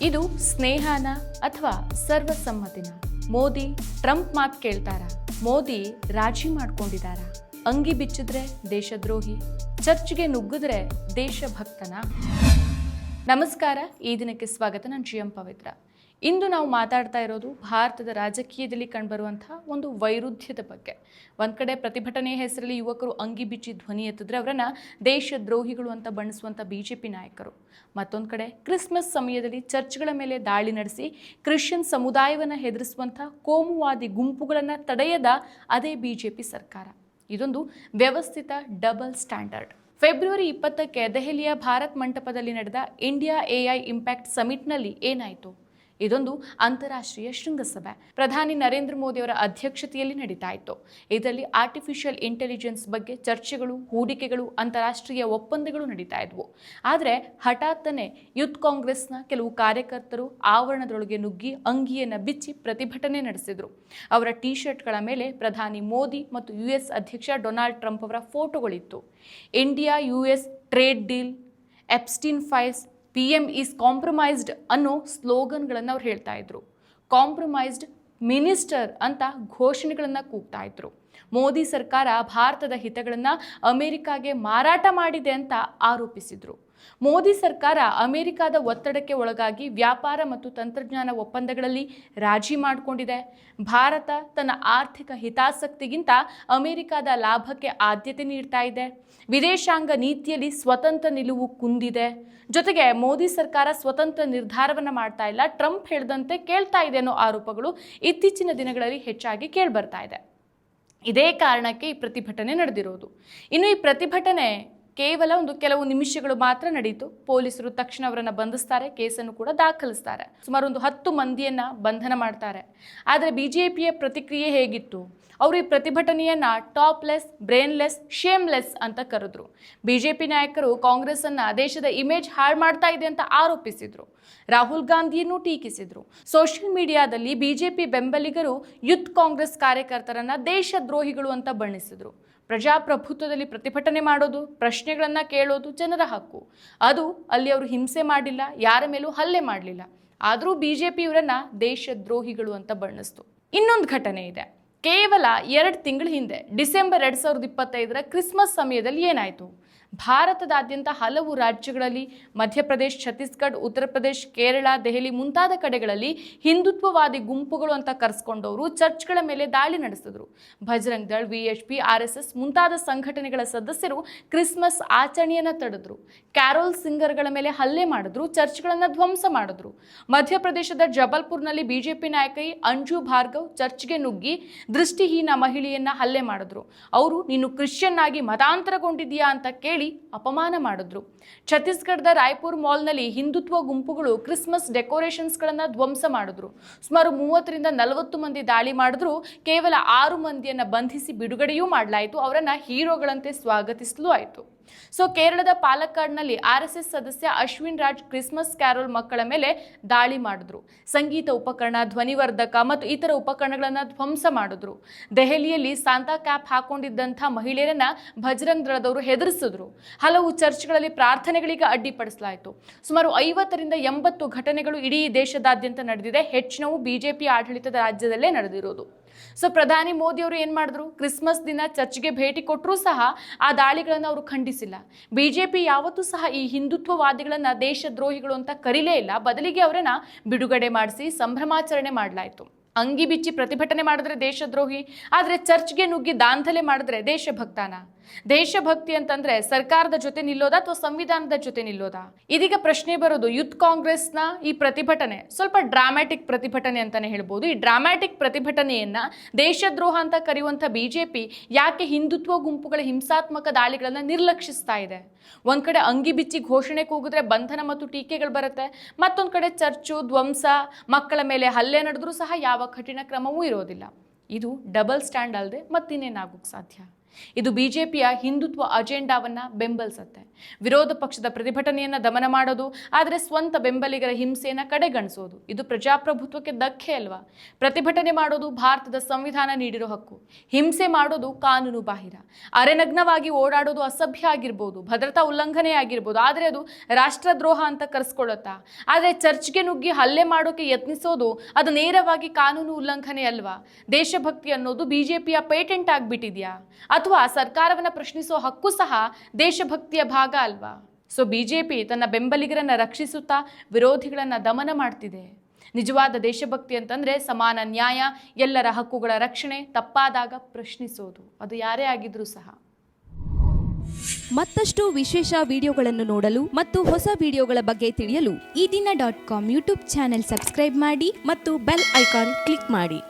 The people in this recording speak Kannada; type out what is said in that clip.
ಇದು ಸ್ನೇಹನ ಅಥವಾ ಸರ್ವಸಮ್ಮತಿನ? ಮೋದಿ ಟ್ರಂಪ್ ಮಾತು ಕೇಳ್ತಾರ? ಮೋದಿ ರಾಜಿ ಮಾಡ್ಕೊಂಡಿದಾರ? ಅಂಗಿ ಬಿಚ್ಚಿದ್ರೆ ದೇಶದ್ರೋಹಿ, ಚರ್ಚ್ಗೆ ನುಗ್ಗಿದ್ರೆ ದೇಶಭಕ್ತನ? ನಮಸ್ಕಾರ, ಈ ದಿನಕ್ಕೆ ಸ್ವಾಗತ. ನಾನು GM ಪವಿತ್ರ. ಇಂದು ನಾವು ಮಾತಾಡ್ತಾ ಇರೋದು ಭಾರತದ ರಾಜಕೀಯದಲ್ಲಿ ಕಂಡುಬರುವಂತಹ ಒಂದು ವೈರುಧ್ಯದ ಬಗ್ಗೆ. ಒಂದು ಕಡೆ ಪ್ರತಿಭಟನೆಯ ಹೆಸರಲ್ಲಿ ಯುವಕರು ಅಂಗಿ ಬಿಚ್ಚಿ ಧ್ವನಿ ಎತ್ತಿದ್ರೆ ಅವರನ್ನ ದೇಶದ್ರೋಹಿಗಳು ಅಂತ ಬಣ್ಣಿಸುವಂಥ BJP ನಾಯಕರು. ಮತ್ತೊಂದು ಕಡೆ ಕ್ರಿಸ್ಮಸ್ ಸಮಯದಲ್ಲಿ ಚರ್ಚ್ಗಳ ಮೇಲೆ ದಾಳಿ ನಡೆಸಿ ಕ್ರಿಶ್ಚಿಯನ್ ಸಮುದಾಯವನ್ನು ಹೆದರಿಸುವಂಥ ಕೋಮುವಾದಿ ಗುಂಪುಗಳನ್ನು ತಡೆಯದ ಅದೇ BJP ಸರ್ಕಾರ. ಇದೊಂದು ವ್ಯವಸ್ಥಿತ ಡಬಲ್ ಸ್ಟ್ಯಾಂಡರ್ಡ್. ಫೆಬ್ರವರಿ 20ಕ್ಕೆ ದೆಹಲಿಯ ಭಾರತ್ ಮಂಟಪದಲ್ಲಿ ನಡೆದ ಇಂಡಿಯಾ AI ಇಂಪ್ಯಾಕ್ಟ್ ಸಮಿಟ್ನಲ್ಲಿ ಏನಾಯಿತು? ಇದೊಂದು ಅಂತಾರಾಷ್ಟ್ರೀಯ ಶೃಂಗಸಭೆ. ಪ್ರಧಾನಿ ನರೇಂದ್ರ ಮೋದಿ ಅವರ ಅಧ್ಯಕ್ಷತೆಯಲ್ಲಿ ನಡೀತಾ ಇತ್ತು. ಇದರಲ್ಲಿ ಆರ್ಟಿಫಿಷಿಯಲ್ ಇಂಟೆಲಿಜೆನ್ಸ್ ಬಗ್ಗೆ ಚರ್ಚೆಗಳು, ಹೂಡಿಕೆಗಳು, ಅಂತಾರಾಷ್ಟ್ರೀಯ ಒಪ್ಪಂದಗಳು ನಡೀತಾ ಇದ್ವು. ಆದರೆ ಹಠಾತ್ತನೆ ಯೂತ್ ಕಾಂಗ್ರೆಸ್ನ ಕೆಲವು ಕಾರ್ಯಕರ್ತರು ಆವರಣದೊಳಗೆ ನುಗ್ಗಿ ಅಂಗಿಯನ್ನು ಬಿಚ್ಚಿ ಪ್ರತಿಭಟನೆ ನಡೆಸಿದರು. ಅವರ ಟೀ-ಶರ್ಟ್ಗಳ ಮೇಲೆ ಪ್ರಧಾನಿ ಮೋದಿ ಮತ್ತು US ಅಧ್ಯಕ್ಷ ಡೊನಾಲ್ಡ್ ಟ್ರಂಪ್ ಅವರ ಫೋಟೋಗಳಿತ್ತು. India US trade deal, Epstein files, PM is compromised ಅನ್ನೋ ಸ್ಲೋಗನ್ಗಳನ್ನು ಅವ್ರು ಹೇಳ್ತಾ ಇದ್ರು. ಕಾಂಪ್ರಮೈಸ್ಡ್ ಮಿನಿಸ್ಟರ್ ಅಂತ ಘೋಷಣೆಗಳನ್ನು ಕೂಗ್ತಾ ಇದ್ರು. ಮೋದಿ ಸರ್ಕಾರ ಭಾರತದ ಹಿತಗಳನ್ನು ಅಮೆರಿಕಾಗೆ ಮಾರಾಟ ಮಾಡಿದೆ ಅಂತ ಆರೋಪಿಸಿದ್ರು. ಮೋದಿ ಸರ್ಕಾರ ಅಮೆರಿಕಾದ ಒತ್ತಡಕ್ಕೆ ಒಳಗಾಗಿ ವ್ಯಾಪಾರ ಮತ್ತು ತಂತ್ರಜ್ಞಾನ ಒಪ್ಪಂದಗಳಲ್ಲಿ ರಾಜಿ ಮಾಡಿಕೊಂಡಿದೆ. ಭಾರತ ತನ್ನ ಆರ್ಥಿಕ ಹಿತಾಸಕ್ತಿಗಿಂತ ಅಮೆರಿಕಾದ ಲಾಭಕ್ಕೆ ಆದ್ಯತೆ ನೀಡ್ತಾ ಇದೆ. ವಿದೇಶಾಂಗ ನೀತಿಯಲ್ಲಿ ಸ್ವತಂತ್ರ ನಿಲುವು ಕುಂದಿದೆ. ಜೊತೆಗೆ ಮೋದಿ ಸರ್ಕಾರ ಸ್ವತಂತ್ರ ನಿರ್ಧಾರವನ್ನು ಮಾಡ್ತಾ ಇಲ್ಲ, ಟ್ರಂಪ್ ಹೇಳಿದಂತೆ ಕೇಳ್ತಾ ಇದೆ ಅನ್ನೋ ಆರೋಪಗಳು ಇತ್ತೀಚಿನ ದಿನಗಳಲ್ಲಿ ಹೆಚ್ಚಾಗಿ ಕೇಳಿಬರ್ತಾ ಇದೆ. ಇದೇ ಕಾರಣಕ್ಕೆ ಈ ಪ್ರತಿಭಟನೆ ನಡೆದಿರೋದು. ಇನ್ನು ಈ ಪ್ರತಿಭಟನೆ ಕೇವಲ ಕೆಲವು ನಿಮಿಷಗಳು ಮಾತ್ರ ನಡೆಯಿತು. ಪೊಲೀಸರು ತಕ್ಷಣ ಅವರನ್ನು ಬಂಧಿಸ್ತಾರೆ, ಕೇಸನ್ನು ಕೂಡ ದಾಖಲಿಸ್ತಾರೆ. ಸುಮಾರು 10 ಮಂದಿಯನ್ನ ಬಂಧನ ಮಾಡ್ತಾರೆ. ಆದರೆ BJPಯ ಪ್ರತಿಕ್ರಿಯೆ ಹೇಗಿತ್ತು? ಅವರು ಈ ಪ್ರತಿಭಟನೆಯನ್ನ ಟಾಪ್ಲೆಸ್, ಬ್ರೇನ್ಲೆಸ್, ಶೇಮ್ಲೆಸ್ ಅಂತ ಕರೆದ್ರು. BJP ನಾಯಕರು ಕಾಂಗ್ರೆಸ್ ಅನ್ನ ದೇಶದ ಇಮೇಜ್ ಹಾಳು ಮಾಡ್ತಾ ಇದೆ ಅಂತ ಆರೋಪಿಸಿದ್ರು. ರಾಹುಲ್ ಗಾಂಧಿಯನ್ನು ಟೀಕಿಸಿದ್ರು. ಸೋಷಿಯಲ್ ಮೀಡಿಯಾದಲ್ಲಿ BJP ಬೆಂಬಲಿಗರು ಯೂತ್ ಕಾಂಗ್ರೆಸ್ ಕಾರ್ಯಕರ್ತರನ್ನ ದೇಶದ್ರೋಹಿಗಳು ಅಂತ ಬಣ್ಣಿಸಿದ್ರು. ಪ್ರಜಾಪ್ರಭುತ್ವದಲ್ಲಿ ಪ್ರತಿಭಟನೆ ಮಾಡೋದು, ಪ್ರಶ್ನೆಗಳನ್ನು ಕೇಳೋದು ಜನರ ಹಕ್ಕು. ಅದು ಅಲ್ಲಿ ಅವರು ಹಿಂಸೆ ಮಾಡಲಿಲ್ಲ, ಯಾರ ಮೇಲೂ ಹಲ್ಲೆ ಮಾಡಲಿಲ್ಲ. ಆದರೂ BJP ಇವರನ್ನ ದೇಶದ್ರೋಹಿಗಳು ಅಂತ ಬಣ್ಣಿಸ್ತು. ಇನ್ನೊಂದು ಘಟನೆ ಇದೆ. ಕೇವಲ 2 ತಿಂಗಳ ಹಿಂದೆ ಡಿಸೆಂಬರ್ 2025ರ ಕ್ರಿಸ್ಮಸ್ ಸಮಯದಲ್ಲಿ ಏನಾಯಿತು? ಭಾರತದಾದ್ಯಂತ ಹಲವು ರಾಜ್ಯಗಳಲ್ಲಿ, ಮಧ್ಯಪ್ರದೇಶ್, ಛತ್ತೀಸ್ಗಢ, ಉತ್ತರ ಪ್ರದೇಶ್, ಕೇರಳ, ದೆಹಲಿ ಮುಂತಾದ ಕಡೆಗಳಲ್ಲಿ ಹಿಂದುತ್ವವಾದಿ ಗುಂಪುಗಳು ಅಂತ ಕರೆಸ್ಕೊಂಡವರು ಚರ್ಚ್ಗಳ ಮೇಲೆ ದಾಳಿ ನಡೆಸಿದ್ರು. ಬಜರಂಗ್ ದಳ್, VHP, RSS ಮುಂತಾದ ಸಂಘಟನೆಗಳ ಸದಸ್ಯರು ಕ್ರಿಸ್ಮಸ್ ಆಚರಣೆಯನ್ನು ತಡೆದ್ರು. ಕ್ಯಾರೋಲ್ ಸಿಂಗರ್ಗಳ ಮೇಲೆ ಹಲ್ಲೆ ಮಾಡಿದ್ರು, ಚರ್ಚ್ಗಳನ್ನು ಧ್ವಂಸ ಮಾಡಿದ್ರು. ಮಧ್ಯಪ್ರದೇಶದ ಜಬಲ್ಪುರ್ನಲ್ಲಿ BJP ನಾಯಕಿ ಅಂಜು ಭಾರ್ಗವ್ ಚರ್ಚ್ಗೆ ನುಗ್ಗಿ ದೃಷ್ಟಿಹೀನ ಮಹಿಳೆಯನ್ನ ಹಲ್ಲೆ ಮಾಡಿದ್ರು. ಅವರು ನೀನು ಕ್ರಿಶ್ಚಿಯನ್ ಆಗಿ ಮತಾಂತರಗೊಂಡಿದೆಯಾ ಅಂತ ಕೇಳಿ ಅಪಮಾನ ಮಾಡಿದ್ರು. ಛತ್ತೀಸ್ಗಢದ ರಾಯ್ಪುರ್ ಮಾಲ್ನಲ್ಲಿ ಹಿಂದುತ್ವ ಗುಂಪುಗಳು ಕ್ರಿಸ್ಮಸ್ ಡೆಕೋರೇಷನ್ಸ್ಗಳನ್ನು ಧ್ವಂಸ ಮಾಡಿದ್ರು. ಸುಮಾರು 30ರಿಂದ 40 ಮಂದಿ ದಾಳಿ ಮಾಡಿದ್ರು. ಕೇವಲ 6 ಮಂದಿಯನ್ನ ಬಂಧಿಸಿ ಬಿಡುಗಡೆಯೂ ಮಾಡಲಾಯಿತು. ಅವರನ್ನ ಹೀರೋಗಳಂತೆ ಸ್ವಾಗತಿಸಲೂ ಆಯಿತು. ಸೊ ಕೇರಳದ ಪಾಲಕ್ಕಾಡ್ನಲ್ಲಿ RSS ಸದಸ್ಯ ಅಶ್ವಿನ್ ರಾಜ್ ಕ್ರಿಸ್ಮಸ್ ಕ್ಯಾರೋಲ್ ಮಕ್ಕಳ ಮೇಲೆ ದಾಳಿ ಮಾಡಿದ್ರು. ಸಂಗೀತ ಉಪಕರಣ, ಧ್ವನಿವರ್ಧಕ ಮತ್ತು ಇತರ ಉಪಕರಣಗಳನ್ನು ಧ್ವಂಸ ಮಾಡಿದ್ರು. ದೆಹಲಿಯಲ್ಲಿ ಸಾಂತಾ ಕ್ಯಾಪ್ ಹಾಕೊಂಡಿದ್ದಂಥ ಮಹಿಳೆಯರನ್ನ ಬಜರಂಗ್ ದಳದವರು ಹೆದರಿಸಿದ್ರು. ಹಲವು ಚರ್ಚ್ಗಳಲ್ಲಿ ಪ್ರಾರ್ಥನೆಗಳಿಗೆ ಅಡ್ಡಿಪಡಿಸಲಾಯಿತು. ಸುಮಾರು 50ರಿಂದ 80 ಘಟನೆಗಳು ಇಡೀ ದೇಶದಾದ್ಯಂತ ನಡೆದಿದೆ. ಹೆಚ್ಚಿನವು BJP ಆಡಳಿತದ ರಾಜ್ಯದಲ್ಲೇ ನಡೆದಿರೋದು. ಸೊ ಪ್ರಧಾನಿ ಮೋದಿ ಅವರು ಏನು ಮಾಡಿದ್ರು? ಕ್ರಿಸ್ಮಸ್ ದಿನ ಚರ್ಚ್ಗೆ ಭೇಟಿ ಕೊಟ್ಟರೂ ಸಹ ಆ ದಾಳಿಗಳನ್ನು ಅವರು ಖಂಡಿಸಿಲ್ಲ. BJP ಯಾವತ್ತೂ ಸಹ ಈ ಹಿಂದುತ್ವವಾದಿಗಳನ್ನ ದೇಶದ್ರೋಹಿಗಳು ಅಂತ ಕರೀಲೇ ಇಲ್ಲ. ಬದಲಿಗೆ ಅವರನ್ನ ಬಿಡುಗಡೆ ಮಾಡಿಸಿ ಸಂಭ್ರಮಾಚರಣೆ ಮಾಡಲಾಯಿತು. ಅಂಗಿ ಬಿಚ್ಚಿ ಪ್ರತಿಭಟನೆ ಮಾಡಿದ್ರೆ ದೇಶದ್ರೋಹಿ, ಆದರೆ ಚರ್ಚ್ಗೆ ನುಗ್ಗಿ ದಾಂಧಲೆ ಮಾಡಿದ್ರೆ ದೇಶಭಕ್ತನ? ದೇಶಭಕ್ತಿ ಅಂತಂದ್ರೆ ಸರ್ಕಾರದ ಜೊತೆ ನಿಲ್ಲೋದಾ ಅಥವಾ ಸಂವಿಧಾನದ ಜೊತೆ ನಿಲ್ಲೋದಾ? ಇದೀಗ ಪ್ರಶ್ನೆ ಬರೋದು, ಯೂತ್ ಕಾಂಗ್ರೆಸ್ನ ಈ ಪ್ರತಿಭಟನೆ ಸ್ವಲ್ಪ ಡ್ರಾಮ್ಯಾಟಿಕ್ ಪ್ರತಿಭಟನೆ ಅಂತಾನೆ ಹೇಳ್ಬೋದು. ಈ ಡ್ರಾಮ್ಯಾಟಿಕ್ ಪ್ರತಿಭಟನೆಯನ್ನ ದೇಶದ್ರೋಹ ಅಂತ ಕರೆಯುವಂಥ BJP ಯಾಕೆ ಹಿಂದುತ್ವ ಗುಂಪುಗಳ ಹಿಂಸಾತ್ಮಕ ದಾಳಿಗಳನ್ನ ನಿರ್ಲಕ್ಷಿಸ್ತಾ ಇದೆ? ಒಂದ್ ಕಡೆ ಅಂಗಿ ಬಿಚ್ಚಿ ಘೋಷಣೆ ಕೂಗಿದ್ರೆ ಬಂಧನ ಮತ್ತು ಟೀಕೆಗಳು ಬರುತ್ತೆ. ಮತ್ತೊಂದು ಕಡೆ ಚರ್ಚು ಧ್ವಂಸ, ಮಕ್ಕಳ ಮೇಲೆ ಹಲ್ಲೆ ನಡೆದ್ರೂ ಸಹ ಯಾವ ಕಠಿಣ ಕ್ರಮವೂ ಇರೋದಿಲ್ಲ. ಇದು ಡಬಲ್ ಸ್ಟ್ಯಾಂಡ್ ಅಲ್ಲದೆ ಮತ್ತಿನ್ನೇನಾಗೋಕ್ಕೆ ಸಾಧ್ಯ? ಇದು ಬಿಜೆಪಿಯ ಹಿಂದುತ್ವ ಅಜೆಂಡಾವನ್ನ ಬೆಂಬಲಿಸುತ್ತೆ. ವಿರೋಧ ಪಕ್ಷದ ಪ್ರತಿಭಟನೆಯನ್ನ ದಮನ ಮಾಡೋದು, ಆದರೆ ಸ್ವಂತ ಬೆಂಬಲಿಗರ ಹಿಂಸೆಯನ್ನ ಕಡೆಗಣಿಸೋದು ಇದು ಪ್ರಜಾಪ್ರಭುತ್ವಕ್ಕೆ ಧಕ್ಕೆ ಅಲ್ವಾ? ಪ್ರತಿಭಟನೆ ಮಾಡೋದು ಭಾರತದ ಸಂವಿಧಾನ ನೀಡಿರೋ ಹಕ್ಕು. ಹಿಂಸೆ ಮಾಡೋದು ಕಾನೂನು ಬಾಹಿರ. ಅರೆನಗ್ನವಾಗಿ ಓಡಾಡೋದು ಅಸಭ್ಯ ಆಗಿರ್ಬೋದು, ಭದ್ರತಾ ಉಲ್ಲಂಘನೆ ಆಗಿರ್ಬೋದು, ಆದರೆ ಅದು ರಾಷ್ಟ್ರದ್ರೋಹ ಅಂತ ಕರೆಸ್ಕೊಳ್ಳುತ್ತಾ? ಆದರೆ ಚರ್ಚ್ಗೆ ನುಗ್ಗಿ ಹಲ್ಲೆ ಮಾಡೋಕೆ ಯತ್ನಿಸೋದು ಅದು ನೇರವಾಗಿ ಕಾನೂನು ಉಲ್ಲಂಘನೆ ಅಲ್ವಾ? ದೇಶಭಕ್ತಿ ಅನ್ನೋದು ಬಿಜೆಪಿಯ ಪೇಟೆಂಟ್ ಆಗಿಬಿಟ್ಟಿದ್ಯಾ? ಅಥವಾ ಸರ್ಕಾರವನ್ನ ಪ್ರಶ್ನಿಸೋ ಹಕ್ಕು ಸಹ ದೇಶಭಕ್ತಿಯ ಭಾಗ ಅಲ್ವಾ? ಸೊ ಬಿಜೆಪಿ ತನ್ನ ಬೆಂಬಲಿಗರನ್ನ ರಕ್ಷಿಸುತ್ತಾ ವಿರೋಧಿಗಳನ್ನ ದಮನ ಮಾಡ್ತಿದೆ. ನಿಜವಾದ ದೇಶಭಕ್ತಿ ಅಂತಂದ್ರೆ ಸಮಾನ ನ್ಯಾಯ, ಎಲ್ಲರ ಹಕ್ಕುಗಳ ರಕ್ಷಣೆ, ತಪ್ಪಾದಾಗ ಪ್ರಶ್ನಿಸೋದು, ಅದು ಯಾರೇ ಆಗಿದ್ರೂ ಸಹ. ಮತ್ತಷ್ಟು ವಿಶೇಷ ವಿಡಿಯೋಗಳನ್ನು ನೋಡಲು ಮತ್ತು ಹೊಸ ವಿಡಿಯೋಗಳ ಬಗ್ಗೆ ತಿಳಿಯಲು ಈ ದಿನ .com ಯೂಟ್ಯೂಬ್ ಚಾನೆಲ್ ಸಬ್ಸ್ಕ್ರೈಬ್ ಮಾಡಿ ಮತ್ತು ಬೆಲ್ ಐಕಾನ್ ಕ್ಲಿಕ್ ಮಾಡಿ.